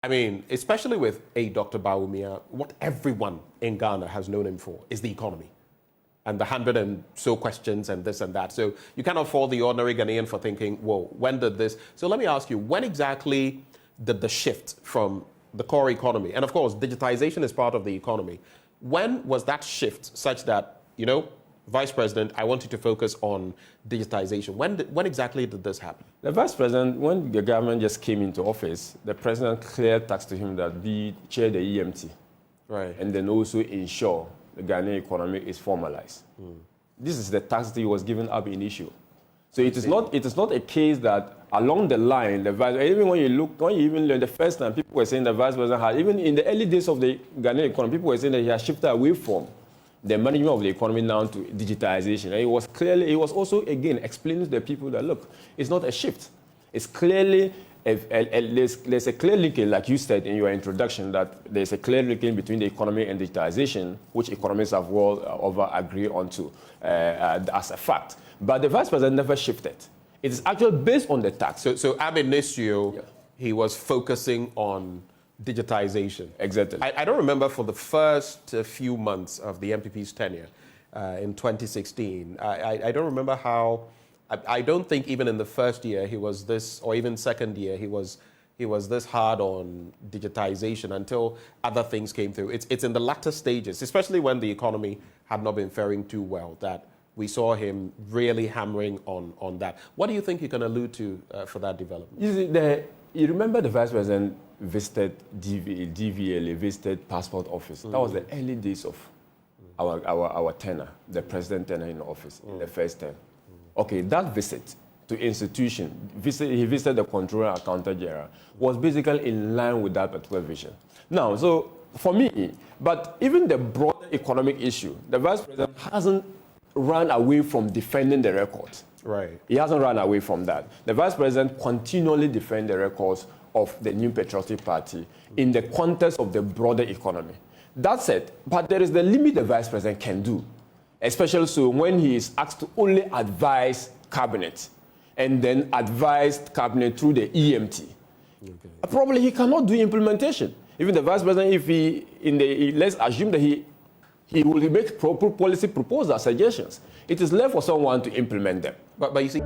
I mean, especially with Dr. Bawumia, what everyone in Ghana has known him for is the economy and the 100 and so questions and this and that. So you cannot fault the ordinary Ghanaian for thinking, whoa, when did this? So let me ask you, when exactly did the shift from the core economy, and of course, digitization is part of the economy, when was that shift such that, Vice President, I want you to focus on digitization. When exactly did this happen? The Vice President, when the government just came into office, the President cleared task to him that be chair the EMT. Right. And then also ensure the Ghanaian economy is formalized. This is the task that he was given ab initio. So it is not a case that along the line, the Vice, even when you even learn the first time, people were saying the Vice President had, even in the early days of the Ghanaian economy, people were saying that he had shifted away from the management of the economy now to digitalization. And it was also, again, explaining to the people that, look, it's not a shift. It's clearly, there's a clear linkage, like you said in your introduction, that there's a clear linkage between the economy and digitalization, which economists have well over agreed onto as a fact. But the Vice President never shifted. It is actually based on the tax. So ab initio, he was focusing on digitization. Exactly. I don't remember for the first few months of the MPP's tenure in 2016. I don't remember how. I don't think even in the first year he was this, or even second year he was this hard on digitization until other things came through. It's in the latter stages, especially when the economy had not been faring too well, that we saw him really hammering on that. What do you think you can allude to for that development? You remember the Vice President visited DVLA, visited Passport Office. That was the early days of our tenure, the President tenure in office, in the first term. Okay, that visit to institution, he visited the Controller and Accountant General, was basically in line with that particular vision. Now, so for me, but even the broader economic issue, the Vice President hasn't run away from defending the records. Right. He hasn't run away from that. The Vice President continually defends the records of the New Patriotic Party in the context of the broader economy. That's it. But there is the limit the Vice President can do, especially so when he is asked to only advise cabinet and then advise cabinet through the EMT. Okay. Probably he cannot do implementation. Even the Vice President, if let's assume that he will make policy proposals, suggestions. It is left for someone to implement them. But you see.